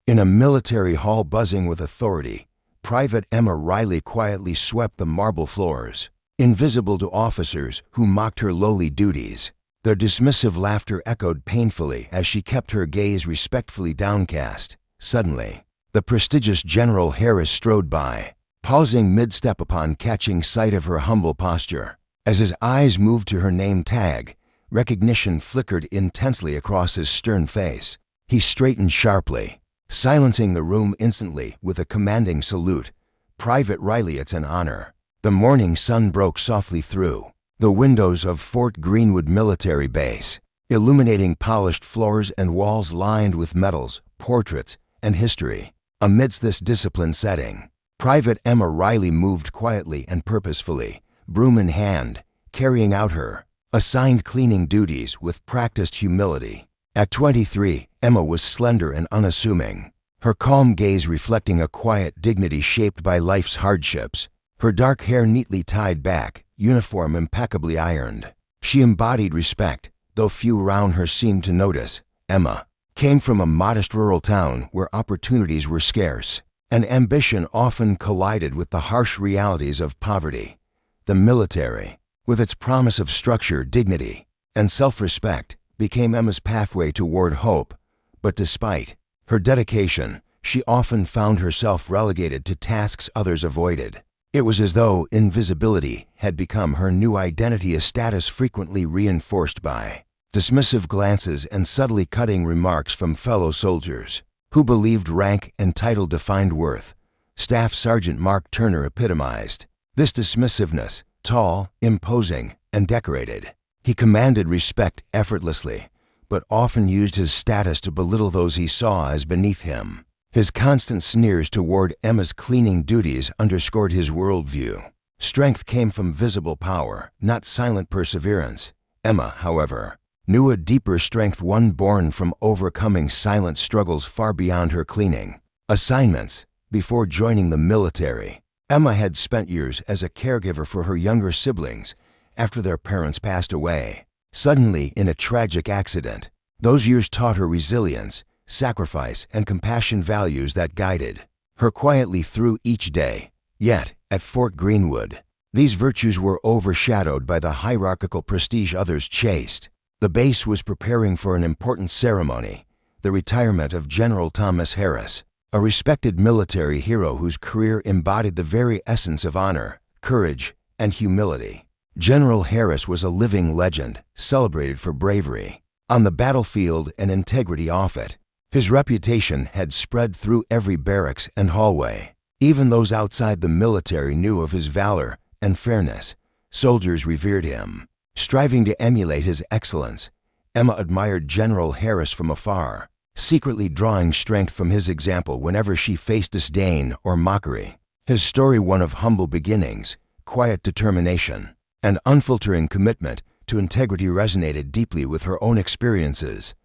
In a military hall buzzing with authority, Private Emma Riley quietly swept the marble floors, invisible to officers who mocked her lowly duties. Their dismissive laughter echoed painfully as she kept her gaze respectfully downcast. Suddenly, the prestigious General Harris strode by, pausing mid-step upon catching sight of her humble posture. As his eyes moved to her name tag, recognition flickered intensely across his stern face. He straightened sharply, silencing the room instantly with a commanding salute. "Private Riley, it's an honor." The morning sun broke softly through the windows of Fort Greenwood Military Base, illuminating polished floors and walls lined with medals, portraits, and history. Amidst this disciplined setting, Private Emma Riley moved quietly and purposefully, broom in hand, carrying out her assigned cleaning duties with practiced humility. At 23, Emma was slender and unassuming, her calm gaze reflecting a quiet dignity shaped by life's hardships. Her dark hair neatly tied back, uniform impeccably ironed. She embodied respect, though few around her seemed to notice. Emma came from a modest rural town where opportunities were scarce, and ambition often collided with the harsh realities of poverty. The military, with its promise of structure, dignity, and self-respect, became Emma's pathway toward hope. But despite her dedication, she often found herself relegated to tasks others avoided. It was as though invisibility had become her new identity, a status frequently reinforced by dismissive glances and subtly cutting remarks from fellow soldiers who believed rank and title defined worth. Staff Sergeant Mark Turner epitomized this dismissiveness. Tall, imposing, and decorated, he commanded respect effortlessly, but often used his status to belittle those he saw as beneath him. His constant sneers toward Emma's cleaning duties underscored his worldview. Strength came from visible power, not silent perseverance. Emma, however, knew a deeper strength, one born from overcoming silent struggles far beyond her cleaning assignments. Before joining the military, Emma had spent years as a caregiver for her younger siblings after their parents passed away. Suddenly, in a tragic accident, those years taught her resilience, sacrifice, and compassion, values that guided her quietly through each day. Yet, at Fort Greenwood, these virtues were overshadowed by the hierarchical prestige others chased. The base was preparing for an important ceremony, the retirement of General Thomas Harris, a respected military hero whose career embodied the very essence of honor, courage, and humility. General Harris was a living legend, celebrated for bravery on the battlefield and integrity off it. His reputation had spread through every barracks and hallway. Even those outside the military knew of his valor and fairness. Soldiers revered him, striving to emulate his excellence. Emma admired General Harris from afar, secretly drawing strength from his example whenever she faced disdain or mockery. His story, one of humble beginnings, quiet determination, and unfaltering commitment to integrity, resonated deeply with her own experiences.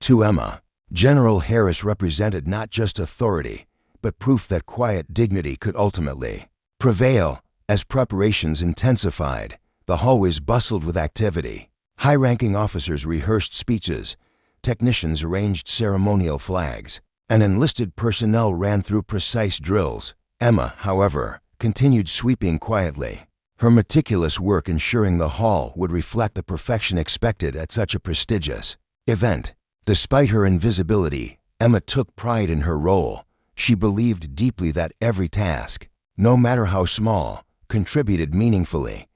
To Emma, General Harris represented not just authority, but proof that quiet dignity could ultimately prevail. As preparations intensified, the hallways bustled with activity. High-ranking officers rehearsed speeches, technicians arranged ceremonial flags, and enlisted personnel ran through precise drills. Emma, however, continued sweeping quietly, her meticulous work ensuring the hall would reflect the perfection expected at such a prestigious event. Despite her invisibility, Emma took pride in her role. She believed deeply that every task, no matter how small, contributed meaningfully.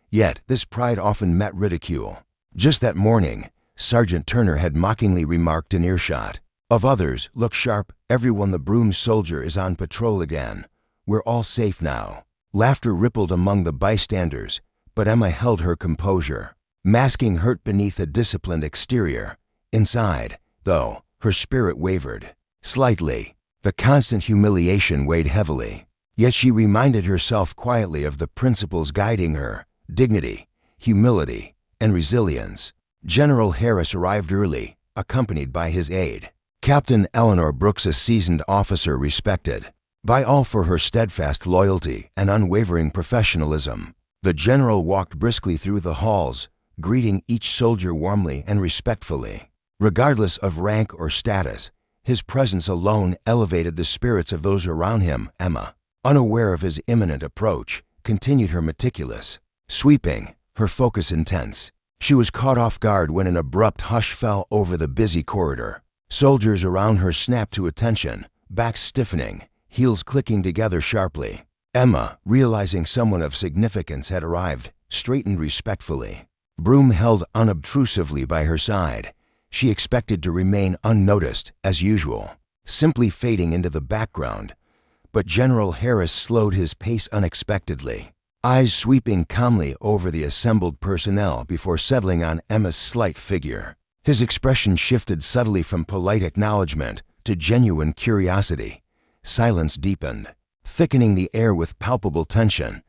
Yet, this pride often met ridicule. Just that morning, Sergeant Turner had mockingly remarked in earshot of others, "Look sharp, everyone, the Broom soldier is on patrol again. We're all safe now." Laughter rippled among the bystanders, but Emma held her composure, masking hurt beneath a disciplined exterior. Inside, though, her spirit wavered slightly. The constant humiliation weighed heavily. Yet she reminded herself quietly of the principles guiding her: dignity, humility, and resilience. General Harris arrived early, accompanied by his aide, Captain Eleanor Brooks, a seasoned officer respected by all for her steadfast loyalty and unwavering professionalism. The general walked briskly through the halls, greeting each soldier warmly and respectfully. Regardless of rank or status, His presence alone elevated the spirits of those around him. Emma, unaware of his imminent approach, continued her meticulous sweeping, her focus intense. She was caught off guard when an abrupt hush fell over the busy corridor. Soldiers around her snapped to attention, backs stiffening, heels clicking together sharply. Emma, realizing someone of significance had arrived, straightened respectfully. Broom held unobtrusively by her side. She expected to remain unnoticed, as usual, simply fading into the background. But General Harris slowed his pace unexpectedly, eyes sweeping calmly over the assembled personnel before settling on Emma's slight figure. His expression shifted subtly from polite acknowledgement to genuine curiosity. Silence deepened, thickening the air with palpable tension.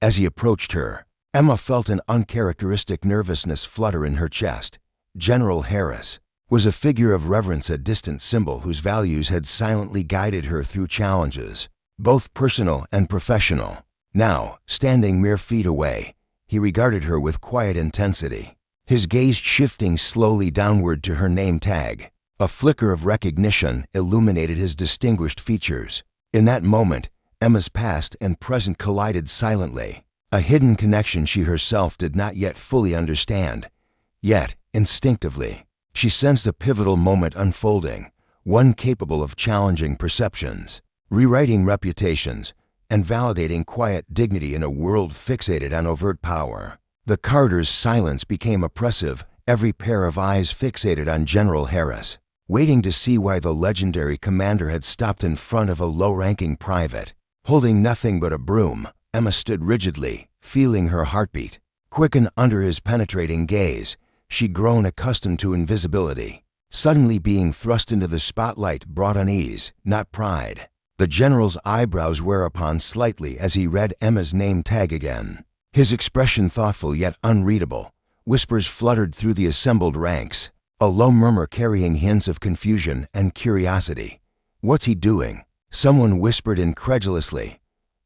As he approached her, Emma felt an uncharacteristic nervousness flutter in her chest. General Harris was a figure of reverence, a distant symbol whose values had silently guided her through challenges, both personal and professional. Now, standing mere feet away, he regarded her with quiet intensity, his gaze shifting slowly downward to her name tag. A flicker of recognition illuminated his distinguished features. In that moment, Emma's past and present collided silently, a hidden connection she herself did not yet fully understand. Yet, instinctively, she sensed a pivotal moment unfolding, one capable of challenging perceptions, rewriting reputations, and validating quiet dignity in a world fixated on overt power. The corridor's silence became oppressive, every pair of eyes fixated on General Harris, waiting to see why the legendary commander had stopped in front of a low-ranking private. Holding nothing but a broom, Emma stood rigidly, feeling her heartbeat quicken under his penetrating gaze. She'd grown accustomed to invisibility. Suddenly being thrust into the spotlight brought unease, not pride. The general's eyebrows whereupon slightly as he read Emma's name tag again. His expression thoughtful yet unreadable. Whispers fluttered through the assembled ranks, a low murmur carrying hints of confusion and curiosity. "What's he doing?" Someone whispered incredulously.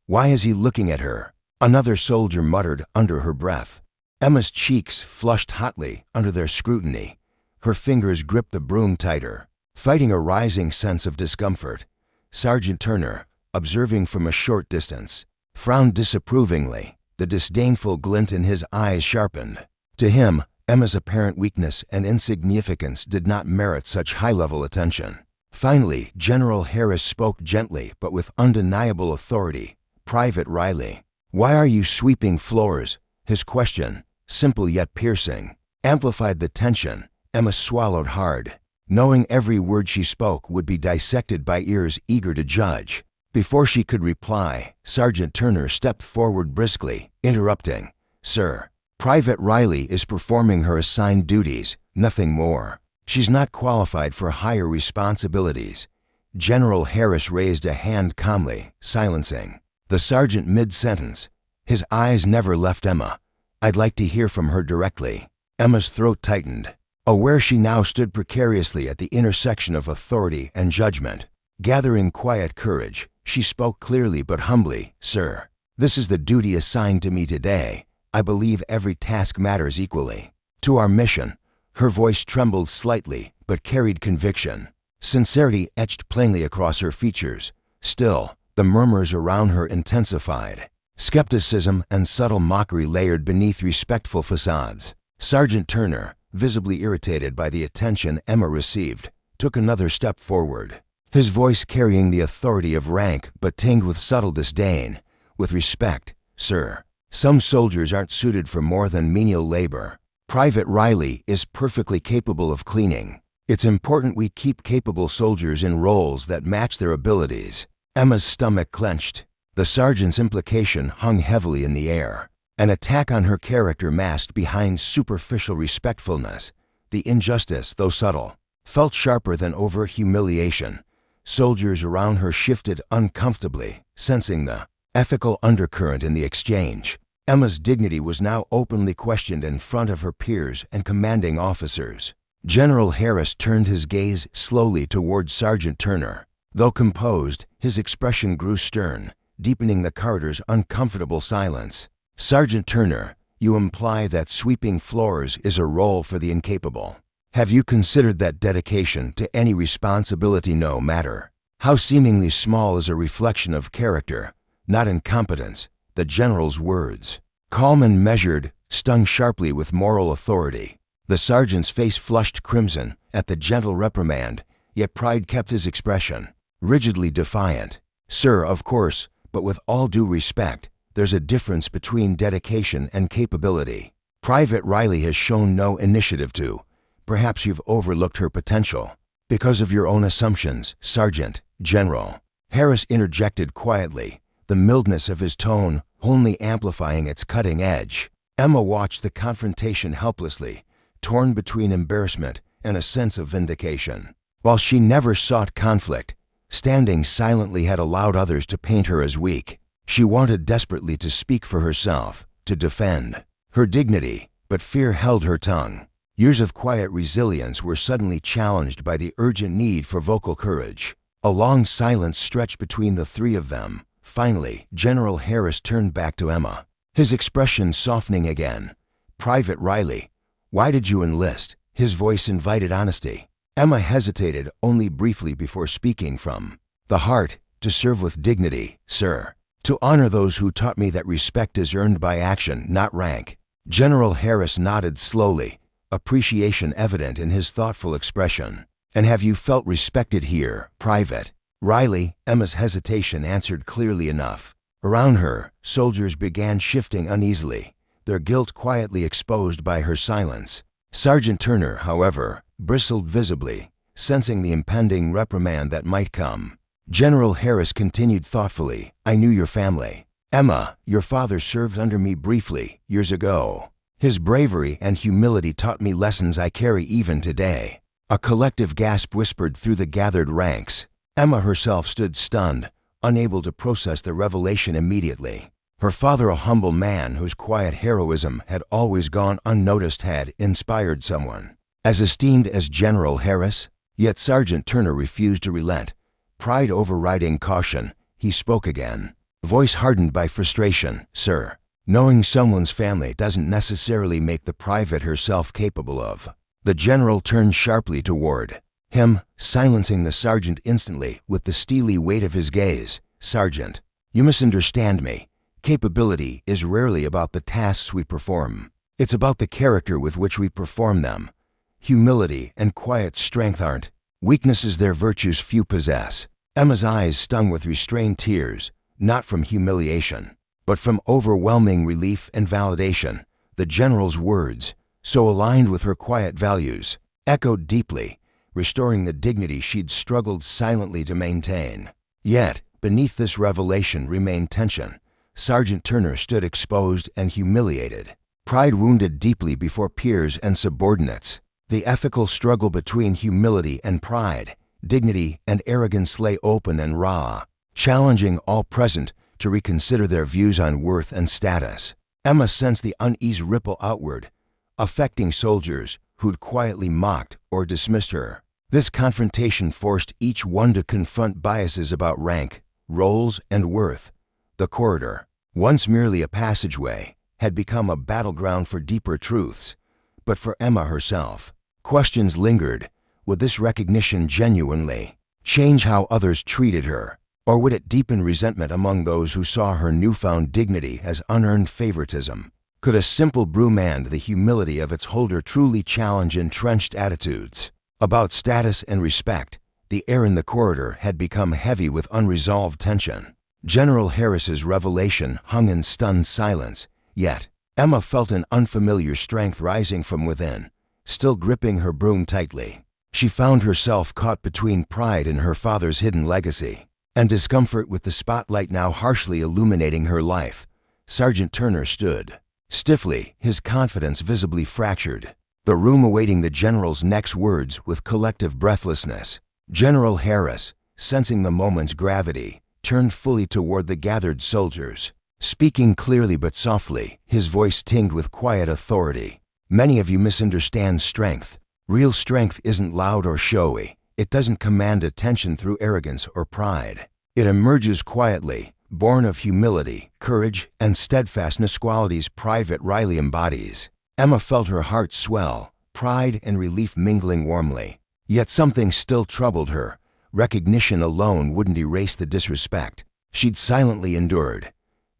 "Why is he looking at her?" Another soldier muttered under her breath. Emma's cheeks flushed hotly under their scrutiny. Her fingers gripped the broom tighter, fighting a rising sense of discomfort. Sergeant Turner, observing from a short distance, frowned disapprovingly. The disdainful glint in his eyes sharpened. To him, Emma's apparent weakness and insignificance did not merit such high-level attention. Finally, General Harris spoke gently but with undeniable authority. "Private Riley, why are you sweeping floors?" His question, simple yet piercing, amplified the tension. Emma swallowed hard, knowing every word she spoke would be dissected by ears eager to judge. Before she could reply, Sergeant Turner stepped forward briskly, interrupting. "Sir, Private Riley is performing her assigned duties, nothing more. She's not qualified for higher responsibilities." General Harris raised a hand calmly, silencing the sergeant mid-sentence. His eyes never left Emma. "I'd like to hear from her directly." Emma's throat tightened, aware she now stood precariously at the intersection of authority and judgment. Gathering quiet courage, she spoke clearly but humbly. "Sir, this is the duty assigned to me today. I believe every task matters equally to our mission." Her voice trembled slightly but carried conviction. Sincerity etched plainly across her features. Still, the murmurs around her intensified. Skepticism and subtle mockery layered beneath respectful facades. Sergeant Turner, visibly irritated by the attention Emma received, took another step forward, his voice carrying the authority of rank but tinged with subtle disdain. "With respect, sir, some soldiers aren't suited for more than menial labor. Private Riley is perfectly capable of cleaning. It's important we keep capable soldiers in roles that match their abilities." Emma's stomach clenched. The sergeant's implication hung heavily in the air. An attack on her character masked behind superficial respectfulness. The injustice, though subtle, felt sharper than overt humiliation. Soldiers around her shifted uncomfortably, sensing the ethical undercurrent in the exchange. Emma's dignity was now openly questioned in front of her peers and commanding officers. General Harris turned his gaze slowly toward Sergeant Turner. Though composed, his expression grew stern, deepening the corridor's uncomfortable silence. "Sergeant Turner, you imply that sweeping floors is a role for the incapable." Have you considered that dedication to any responsibility, no matter how seemingly small, is a reflection of character, not incompetence? The general's words, calm and measured, stung sharply with moral authority. The sergeant's face flushed crimson at the gentle reprimand, yet pride kept his expression, rigidly defiant. Sir, of course, but with all due respect, there's a difference between dedication and capability. Private Riley has shown no initiative to. Perhaps you've overlooked her potential. Because of your own assumptions, Sergeant General. Harris interjected quietly, the mildness of his tone only amplifying its cutting edge. Emma watched the confrontation helplessly, torn between embarrassment and a sense of vindication. While she never sought conflict, standing silently had allowed others to paint her as weak. She wanted desperately to speak for herself, to defend her dignity, but fear held her tongue. Years of quiet resilience were suddenly challenged by the urgent need for vocal courage. A long silence stretched between the three of them. Finally, General Harris turned back to Emma, his expression softening again. Private Riley, why did you enlist? His voice invited honesty. Emma hesitated only briefly before speaking. From the heart, to serve with dignity, sir. To honor those who taught me that respect is earned by action, not rank. General Harris nodded slowly, appreciation evident in his thoughtful expression. And have you felt respected here, Private Riley? Emma's hesitation answered clearly enough. Around her, soldiers began shifting uneasily, their guilt quietly exposed by her silence. Sergeant Turner, however, bristled visibly, sensing the impending reprimand that might come. General Harris continued thoughtfully, I knew your family. Emma, your father served under me briefly, years ago. His bravery and humility taught me lessons I carry even today. A collective gasp whispered through the gathered ranks. Emma herself stood stunned, unable to process the revelation immediately. Her father, a humble man whose quiet heroism had always gone unnoticed, had inspired someone as esteemed as General Harris. Yet Sergeant Turner refused to relent. Pride overriding caution, he spoke again, voice hardened by frustration. Sir, knowing someone's family doesn't necessarily make the private herself capable of. The general turned sharply toward him, silencing the sergeant instantly with the steely weight of his gaze. Sergeant, you misunderstand me. Capability is rarely about the tasks we perform. It's about the character with which we perform them. Humility and quiet strength aren't weaknesses, they're virtues few possess. Emma's eyes stung with restrained tears, not from humiliation, but from overwhelming relief and validation. The general's words, so aligned with her quiet values, echoed deeply, restoring the dignity she'd struggled silently to maintain. Yet, beneath this revelation remained tension. Sergeant Turner stood exposed and humiliated, pride wounded deeply before peers and subordinates. The ethical struggle between humility and pride, dignity and arrogance lay open and raw, challenging all present to reconsider their views on worth and status. Emma sensed the unease ripple outward, affecting soldiers who'd quietly mocked or dismissed her. This confrontation forced each one to confront biases about rank, roles, and worth. The corridor, once merely a passageway, had become a battleground for deeper truths. But for Emma herself, questions lingered. Would this recognition genuinely change how others treated her? Or would it deepen resentment among those who saw her newfound dignity as unearned favoritism? Could a simple broom and the humility of its holder truly challenge entrenched attitudes about status and respect? The air in the corridor had become heavy with unresolved tension. General Harris's revelation hung in stunned silence, yet Emma felt an unfamiliar strength rising from within, still gripping her broom tightly. She found herself caught between pride in her father's hidden legacy and discomfort with the spotlight now harshly illuminating her life. Sergeant Turner stood stiffly, his confidence visibly fractured, the room awaiting the general's next words with collective breathlessness. General Harris, sensing the moment's gravity, turned fully toward the gathered soldiers, speaking clearly but softly, his voice tinged with quiet authority. Many of you misunderstand strength. Real strength isn't loud or showy. It doesn't command attention through arrogance or pride. It emerges quietly, born of humility, courage, and steadfastness, qualities Private Riley embodies. Emma felt her heart swell. pride and relief mingling warmly. Yet something still troubled her. Recognition alone wouldn't erase the disrespect. She'd silently endured.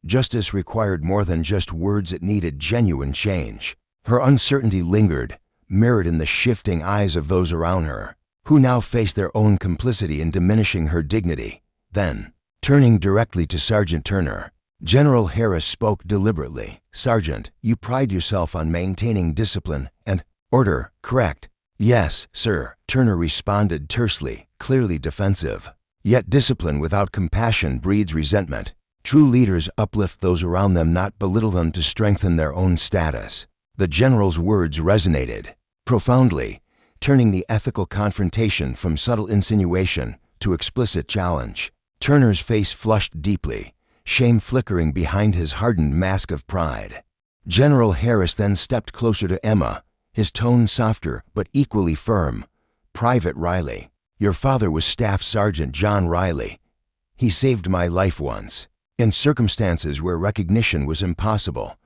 Justice required more than just words, it needed genuine change. Her uncertainty lingered, mirrored in the shifting eyes of those around her, who now faced their own complicity in diminishing her dignity. Then, turning directly to Sergeant Turner, General Harris spoke deliberately. "Sergeant, you pride yourself on maintaining discipline and order, correct?" "Yes, sir," Turner responded tersely, clearly defensive. Yet discipline without compassion breeds resentment. True leaders uplift those around them, not belittle them to strengthen their own status. The general's words resonated profoundly, turning the ethical confrontation from subtle insinuation to explicit challenge. Turner's face flushed deeply, shame flickering behind his hardened mask of pride. General Harris then stepped closer to Emma, his tone softer but equally firm. "Private Riley, your father was Staff Sergeant John Riley. He saved my life once, in circumstances where recognition was impossible.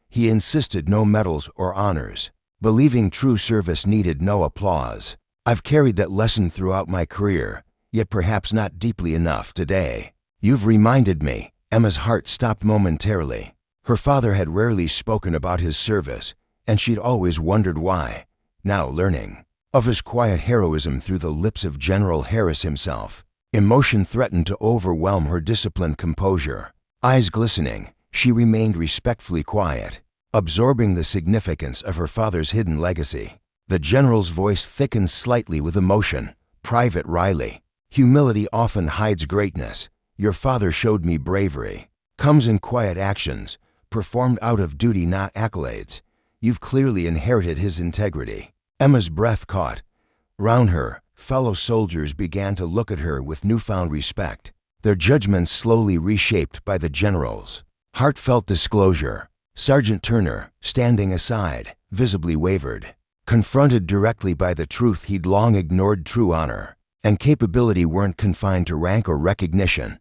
He insisted no medals or honors, believing true service needed no applause. I've carried that lesson throughout my career, yet perhaps not deeply enough today. You've reminded me." Emma's heart stopped momentarily. Her father had rarely spoken about his service, and she'd always wondered why. Now learning of his quiet heroism through the lips of General Harris himself, emotion threatened to overwhelm her disciplined composure. Eyes glistening, she remained respectfully quiet, absorbing the significance of her father's hidden legacy. The general's voice thickened slightly with emotion. "Private Riley, humility often hides greatness. Your father showed me bravery. Comes in quiet actions, performed out of duty, not accolades. You've clearly inherited his integrity." Emma's breath caught. Round her, fellow soldiers began to look at her with newfound respect, their judgments slowly reshaped by the general's heartfelt disclosure. Sergeant Turner, standing aside, visibly wavered, confronted directly by the truth he'd long ignored. True honor and capability weren't confined to rank or recognition.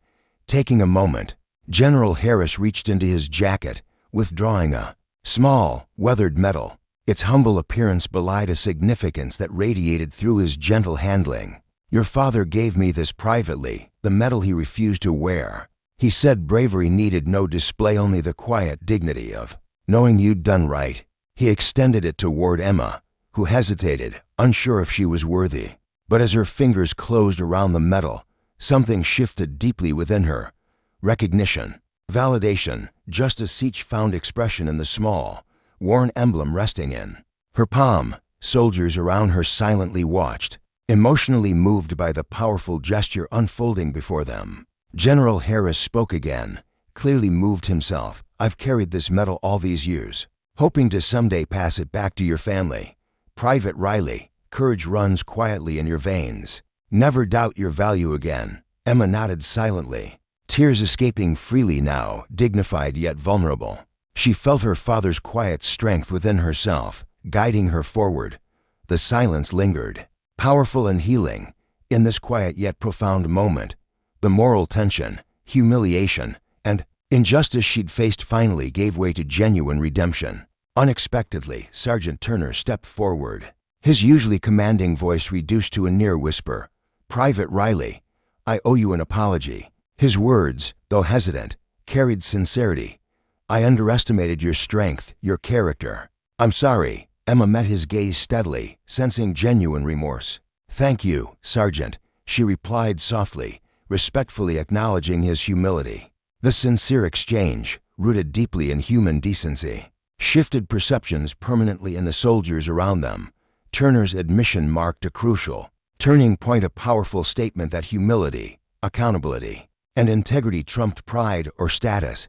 Taking a moment, General Harris reached into his jacket, withdrawing a small, weathered medal. Its humble appearance belied a significance that radiated through his gentle handling. "Your father gave me this privately, the medal he refused to wear. He said bravery needed no display, only the quiet dignity of knowing you'd done right." He extended it toward Emma, who hesitated, unsure if she was worthy. But as her fingers closed around the medal, something shifted deeply within her. Recognition, validation, justice each found expression in the small, worn emblem resting in her palm. Soldiers around her silently watched, emotionally moved by the powerful gesture unfolding before them. General Harris spoke again, clearly moved himself. "I've carried this medal all these years, hoping to someday pass it back to your family. Private Riley, courage runs quietly in your veins. Never doubt your value again." Emma nodded silently, tears escaping freely now, dignified yet vulnerable. She felt her father's quiet strength within herself, guiding her forward. The silence lingered, powerful and healing. In this quiet yet profound moment, the moral tension, humiliation, and injustice she'd faced finally gave way to genuine redemption. Unexpectedly, Sergeant Turner stepped forward, his usually commanding voice reduced to a near whisper. "Private Riley, I owe you an apology." His words, though hesitant, carried sincerity. "I underestimated your strength, your character. I'm sorry." Emma met his gaze steadily, sensing genuine remorse. "Thank you, Sergeant," she replied softly, respectfully acknowledging his humility. The sincere exchange, rooted deeply in human decency, shifted perceptions permanently in the soldiers around them. Turner's admission marked a crucial turning point, a powerful statement that humility, accountability, and integrity trumped pride or status.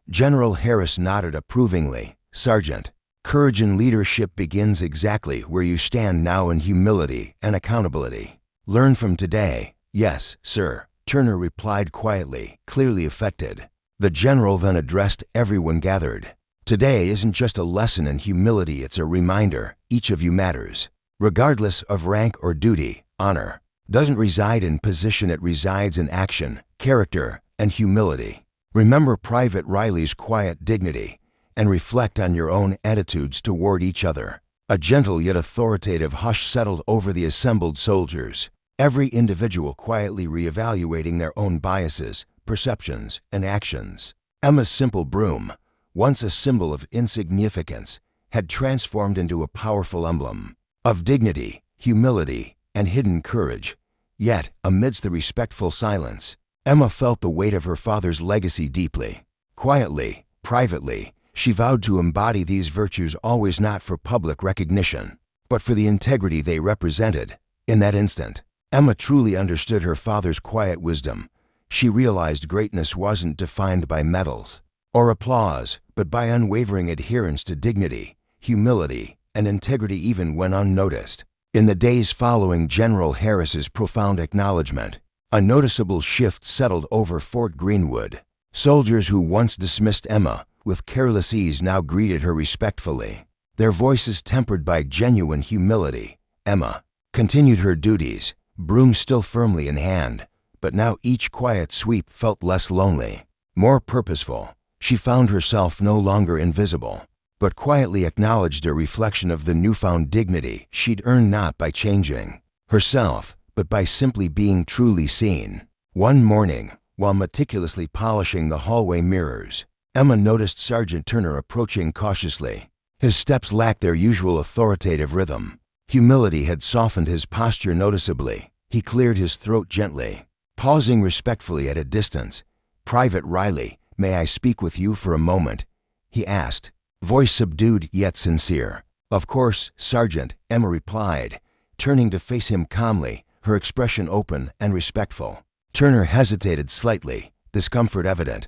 General Harris nodded approvingly. "Sergeant, courage and leadership begins exactly where you stand now, in humility and accountability. Learn from today." "Yes, sir," Turner replied quietly, clearly affected. The general then addressed everyone gathered. "Today isn't just a lesson in humility, it's a reminder. Each of you matters. Regardless of rank or duty, honor doesn't reside in position, it resides in action, character, and humility. Remember Private Riley's quiet dignity, and reflect on your own attitudes toward each other." A gentle yet authoritative hush settled over the assembled soldiers, every individual quietly reevaluating their own biases, perceptions, and actions. Emma's simple broom, once a symbol of insignificance, had transformed into a powerful emblem of dignity, humility, and hidden courage. Yet, amidst the respectful silence, Emma felt the weight of her father's legacy deeply. Quietly, privately, she vowed to embody these virtues always, not for public recognition, but for the integrity they represented. In that instant, Emma truly understood her father's quiet wisdom. She realized greatness wasn't defined by medals or applause, but by unwavering adherence to dignity, humility, and integrity even when unnoticed. In the days following General Harris's profound acknowledgement, a noticeable shift settled over Fort Greenwood. Soldiers who once dismissed Emma with careless ease now greeted her respectfully, their voices tempered by genuine humility. Emma continued her duties, broom still firmly in hand, but now each quiet sweep felt less lonely, more purposeful. She found herself no longer invisible, but quietly acknowledged a reflection of the newfound dignity she'd earned, not by changing herself, but by simply being truly seen. One morning, while meticulously polishing the hallway mirrors, Emma noticed Sergeant Turner approaching cautiously. His steps lacked their usual authoritative rhythm. Humility had softened his posture noticeably. He cleared his throat gently, pausing respectfully at a distance. "Private Riley, may I speak with you for a moment?" he asked, voice subdued yet sincere. "Of course, Sergeant," Emma replied, turning to face him calmly, her expression open and respectful. Turner hesitated slightly, discomfort evident,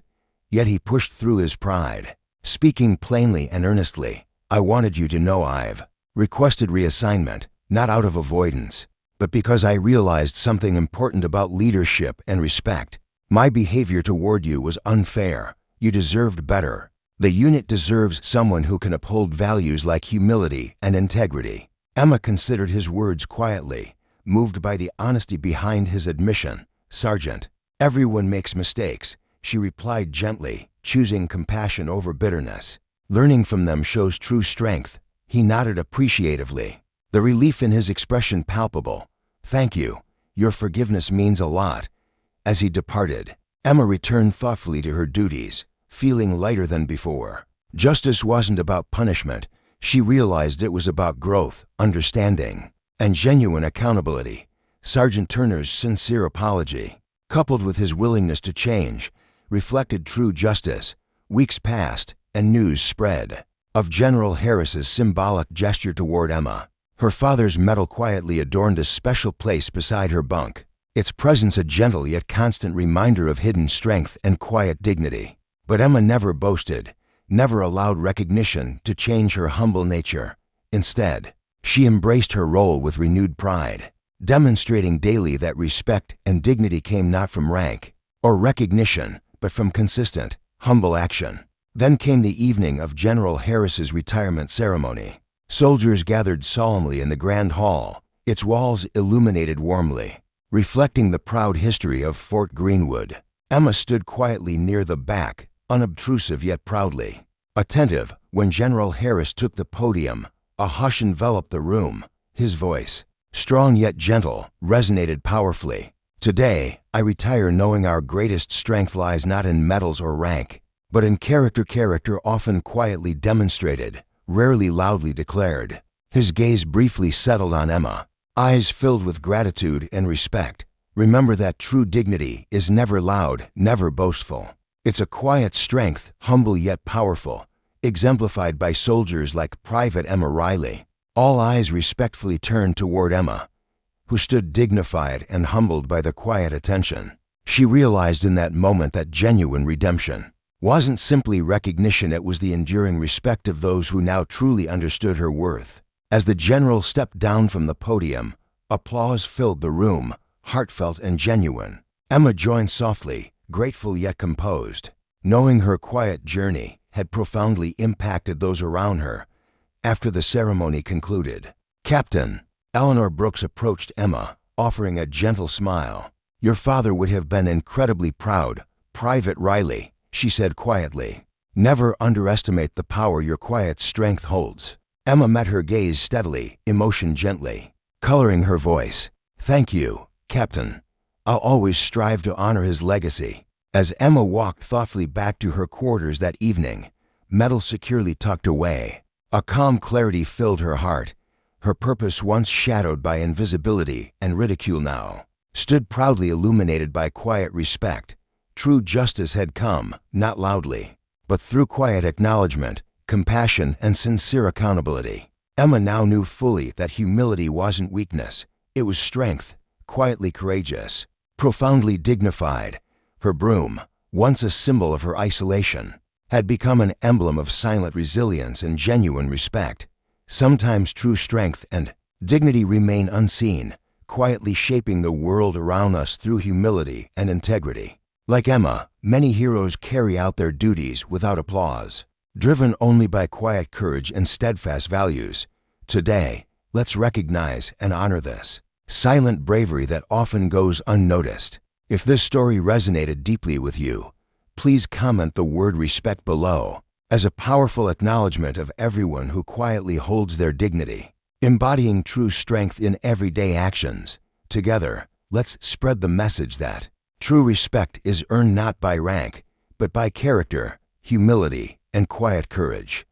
yet he pushed through his pride, speaking plainly and earnestly. "I wanted you to know I've requested reassignment, not out of avoidance, but because I realized something important about leadership and respect. My behavior toward you was unfair. You deserved better. The unit deserves someone who can uphold values like humility and integrity." Emma considered his words quietly, moved by the honesty behind his admission. "Sergeant, everyone makes mistakes," she replied gently, choosing compassion over bitterness. "Learning from them shows true strength." He nodded appreciatively, the relief in his expression palpable. "Thank you. Your forgiveness means a lot." As he departed, Emma returned thoughtfully to her duties, feeling lighter than before. Justice wasn't about punishment. She realized it was about growth, understanding, and genuine accountability. Sergeant Turner's sincere apology, coupled with his willingness to change, reflected true justice. Weeks passed, and news spread of General Harris's symbolic gesture toward Emma. Her father's medal quietly adorned a special place beside her bunk, its presence a gentle yet constant reminder of hidden strength and quiet dignity. But Emma never boasted, never allowed recognition to change her humble nature. Instead, she embraced her role with renewed pride, demonstrating daily that respect and dignity came not from rank or recognition, but from consistent, humble action. Then came the evening of General Harris's retirement ceremony. Soldiers gathered solemnly in the Grand Hall, its walls illuminated warmly, reflecting the proud history of Fort Greenwood. Emma stood quietly near the back, unobtrusive yet proudly attentive. When General Harris took the podium, a hush enveloped the room. His voice, strong yet gentle, resonated powerfully. "Today, I retire knowing our greatest strength lies not in medals or rank, but in character. Character often quietly demonstrated, rarely loudly declared." His gaze briefly settled on Emma, eyes filled with gratitude and respect. "Remember that true dignity is never loud, never boastful. It's a quiet strength, humble yet powerful, exemplified by soldiers like Private Emma Riley." All eyes respectfully turned toward Emma, who stood dignified and humbled by the quiet attention. She realized in that moment that genuine redemption wasn't simply recognition, it was the enduring respect of those who now truly understood her worth. As the general stepped down from the podium, applause filled the room, heartfelt and genuine. Emma joined softly, grateful yet composed, knowing her quiet journey had profoundly impacted those around her. After the ceremony concluded, Captain Eleanor Brooks approached Emma, offering a gentle smile. "Your father would have been incredibly proud, Private Riley," she said quietly. "Never underestimate the power your quiet strength holds." Emma met her gaze steadily, emotion gently, coloring her voice. "Thank you, Captain. I'll always strive to honor his legacy." As Emma walked thoughtfully back to her quarters that evening, metal securely tucked away, a calm clarity filled her heart. Her purpose, once shadowed by invisibility and ridicule now, stood proudly illuminated by quiet respect. True justice had come, not loudly, but through quiet acknowledgement, compassion, and sincere accountability. Emma now knew fully that humility wasn't weakness, it was strength, quietly courageous, profoundly dignified. Her broom, once a symbol of her isolation, had become an emblem of silent resilience and genuine respect. Sometimes true strength and dignity remain unseen, quietly shaping the world around us through humility and integrity. Like Emma, many heroes carry out their duties without applause, driven only by quiet courage and steadfast values. Today, let's recognize and honor this silent bravery that often goes unnoticed. If this story resonated deeply with you, please comment the word respect below, as a powerful acknowledgement of everyone who quietly holds their dignity, embodying true strength in everyday actions. Together, let's spread the message that true respect is earned not by rank, but by character, humility, and quiet courage.